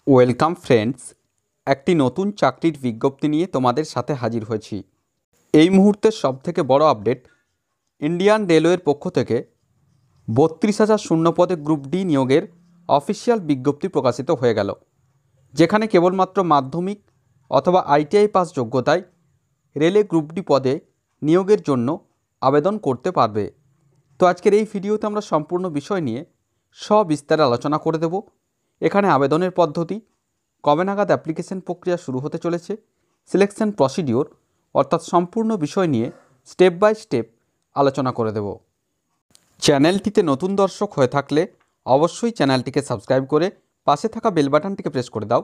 Welcome friends, একটি নতুন চাকরির বিজ্ঞপ্তি নিয়ে তোমাদের সাথে হাজির হয়েছি। এই মুহূর্তের সবথেকে বড় আপডেট, ইন্ডিয়ান রেলওয়ের পক্ষ থেকে 32,000 শূন্যপদে গ্রুপ ডি নিয়োগের অফিসিয়াল বিজ্ঞপ্তি প্রকাশিত হয়ে গেল, যেখানে কেবলমাত্র মাধ্যমিক অথবা আইটিআই পাস যোগ্যতায় রেলে গ্রুপ ডি পদে নিয়োগের জন্য আবেদন করতে পারবে। তো আজকের এই ভিডিওতে আমরা সম্পূর্ণ বিষয় নিয়ে সবিস্তারে আলোচনা করে দেব। এখানে আবেদনের পদ্ধতি, কবে নাগাদ অ্যাপ্লিকেশন প্রক্রিয়া শুরু হতে চলেছে, সিলেকশন প্রসিডিওর অর্থাৎ সম্পূর্ণ বিষয় নিয়ে স্টেপ বাই স্টেপ আলোচনা করে দেব। চ্যানেলটিতে নতুন দর্শক হয়ে থাকলে অবশ্যই চ্যানেলটিকে সাবস্ক্রাইব করে পাশে থাকা বেল বাটনটিকে প্রেস করে দাও,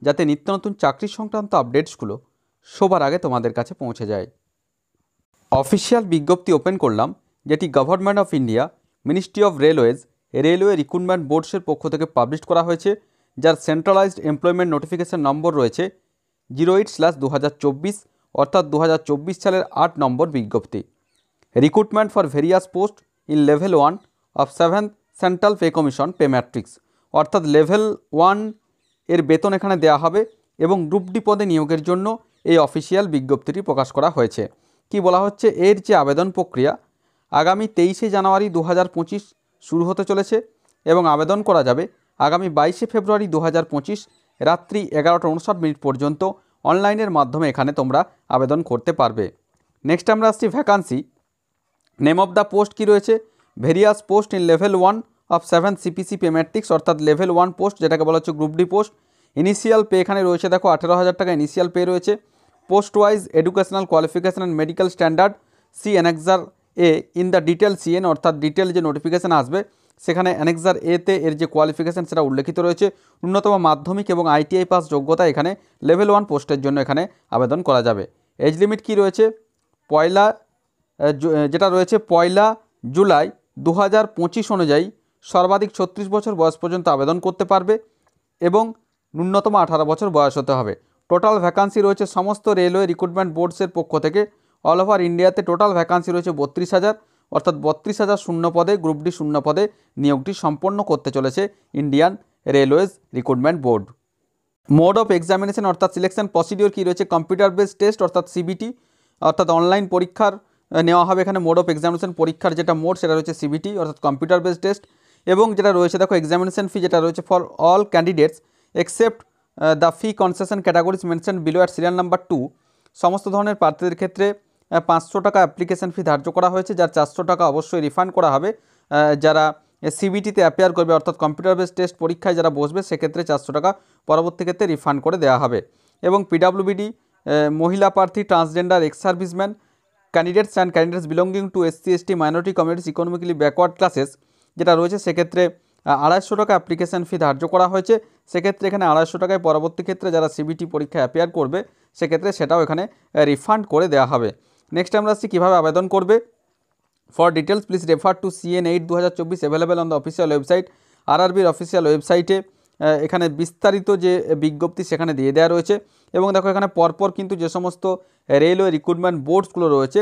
যাতে নিত্য নতুন চাকরি সংক্রান্ত আপডেটসগুলো সবার আগে তোমাদের কাছে পৌঁছে যায়। অফিসিয়াল বিজ্ঞপ্তি ওপেন করলাম, যেটি government of India, ministry of railways, railway recruitment বোর্ডসের পক্ষ থেকে পাবলিশ করা হয়েছে, যার সেন্ট্রালাইজড এমপ্লয়মেন্ট নোটিফিকেশন নম্বর রয়েছে 08/2024, অর্থাৎ 2024 সালের 8 নম্বর বিজ্ঞপ্তি। Recruitment for various post in level 1 of 7th central pay commission pay matrix, অর্থাৎ লেভেল 1 এর বেতন এখানে দেওয়া হবে এবং গ্রুপ ডি পদে নিয়োগের জন্য এই অফিসিয়াল বিজ্ঞপ্তিটি প্রকাশ করা হয়েছে। কি বলা হচ্ছে, এর যে আবেদন প্রক্রিয়া আগামী 23শে জানুয়ারি 2025 শুরু হতে চলেছে এবং আবেদন করা যাবে আগামী 22শে ফেব্রুয়ারি 2025 রাত্রি 11:59 পর্যন্ত অনলাইনের মাধ্যমে এখানে তোমরা আবেদন করতে পারবে। নেক্সট আমরা আসছি vacancy. Name of the post কী রয়েছে, various post in level 1 of 7th CPC pay matrix, অর্থাৎ লেভেল 1 পোস্ট যেটাকে বলা হচ্ছে group D post. Initial pay এখানে রয়েছে, দেখো 18,000 টাকা ইনিশিয়াল পে রয়েছে। Post wise educational qualification and medical standard see annexure A in the detail CN, অর্থাৎ ডিটেল যে নোটিফিকেশান আসবে সেখানে অ্যানেক্সার এতে এর যে কোয়ালিফিকেশান সেটা উল্লেখিত রয়েছে। ন্যূনতম মাধ্যমিক এবং আইটিআই পাস যোগ্যতা এখানে লেভেল 1 পোস্টের জন্য এখানে আবেদন করা যাবে। এজ লিমিট কি রয়েছে, যেটা রয়েছে 1 জুলাই 2025 অনুযায়ী সর্বাধিক 36 বছর বয়স পর্যন্ত আবেদন করতে পারবে এবং ন্যূনতম 18 বছর বয়স হতে হবে। টোটাল ভ্যাকান্সি রয়েছে সমস্ত রেলওয়ে রিক্রুটমেন্ট বোর্ডসের পক্ষ থেকে অল ওভার ইন্ডিয়াতে টোটাল ভ্যাকান্সি রয়েছে 32,000, অর্থাৎ 32,000 শূন্য পদে গ্রুপ ডি শূন্য পদে নিয়োগটি সম্পন্ন করতে চলেছে Indian railways recruitment board. Mode of examination অর্থাৎ সিলেকশন প্রসিডিওর কী রয়েছে, কম্পিউটার বেসড টেস্ট অর্থাৎ সিবিটি, অর্থাৎ অনলাইন পরীক্ষার নেওয়া হবে এখানে। মোড অফ এক্সামিনেশন পরীক্ষার যেটা মোড সেটা রয়েছে সিবিটি অর্থাৎ কম্পিউটার বেসড টেস্ট। এবং যেটা রয়েছে দেখো এক্সামিনেশন ফি যেটা রয়েছে for all candidates except the fee concession categories mention below at serial number 2, সমস্ত ধরনের প্রার্থীদের ক্ষেত্রে 500 টাকা অ্যাপ্লিকেশন ফি ধার্য করা হয়েছে, যার 400 টাকা অবশ্যই রিফান্ড করা হবে। যারা সিবিটিতে অ্যাপিয়ার করবে অর্থাৎ কম্পিউটার বেসড টেস্ট পরীক্ষায় যারা বসবে সেক্ষেত্রে 400 টাকা পরবর্তী ক্ষেত্রে রিফান্ড করে দেওয়া হবে। এবং পিডাব্লিউবিডি, মহিলা প্রার্থী, transgender, ex serviceman candidates and candidates belonging to SC ST minority communities economically backward classes যেটা রয়েছে সেক্ষেত্রে 250 টাকা অ্যাপ্লিকেশন ফি ধার্য করা হয়েছে। সেক্ষেত্রে এখানে 250 টাকায় পরবর্তী ক্ষেত্রে যারা সিবিটি পরীক্ষায় অ্যাপিয়ার করবে সেক্ষেত্রে সেটাও এখানে রিফান্ড করে দেওয়া হবে। নেক্সট আমরা আসছি কীভাবে আবেদন করবে। For details please refer to CN 8/2024 available on the official website. আরআরবির অফিসিয়াল ওয়েবসাইটে এখানে বিস্তারিত যে বিজ্ঞপ্তি সেখানে দিয়ে দেওয়া রয়েছে। এবং দেখো এখানে পরপর কিন্তু যে সমস্ত রেলওয়ে রিক্রুটমেন্ট বোর্ডসগুলো রয়েছে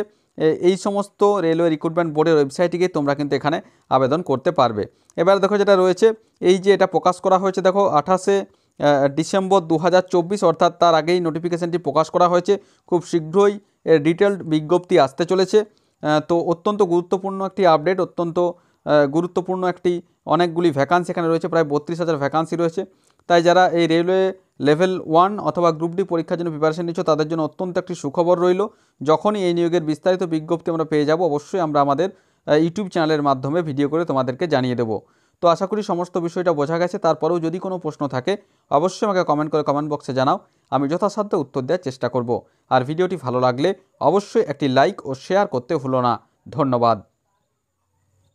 এই সমস্ত রেলওয়ে রিক্রুটমেন্ট বোর্ডের ওয়েবসাইটে তোমরা কিন্তু এখানে আবেদন করতে পারবে। এবার দেখো যেটা রয়েছে এই যে এটা প্রকাশ করা হয়েছে, দেখো 28শে ডিসেম্বর 2024, অর্থাৎ তার আগেই নোটিফিকেশানটি প্রকাশ করা হয়েছে। খুব শীঘ্রই এর ডিটেলড বিজ্ঞপ্তি আসতে চলেছে। তো অত্যন্ত গুরুত্বপূর্ণ একটি আপডেট, অত্যন্ত গুরুত্বপূর্ণ একটি অনেকগুলি ভ্যাকান্সি এখানে রয়েছে, প্রায় 32,000 ভ্যাকান্সি রয়েছে। তাই যারা এই রেলওয়ে লেভেল 1 অথবা গ্রুপ ডি পরীক্ষার জন্য প্রিপারেশন নিচ্ছ তাদের জন্য অত্যন্ত একটি সুখবর রইল। যখনই এই নিয়োগের বিস্তারিত বিজ্ঞপ্তি আমরা পেয়ে যাব অবশ্যই আমরা আমাদের ইউটিউব চ্যানেলের মাধ্যমে ভিডিও করে তোমাদেরকে জানিয়ে দেবো। তো আশা করি সমস্ত বিষয়টা বোঝা গেছে। তারপরেও যদি কোনো প্রশ্ন থাকে অবশ্যই আমাকে কমেন্ট করে কমেন্ট বক্সে জানাও, আমি যথাসাধ্য উত্তর দেওয়ার চেষ্টা করব। আর ভিডিওটি ভালো লাগলে অবশ্যই একটি লাইক ও শেয়ার করতে ভুলো না। ধন্যবাদ।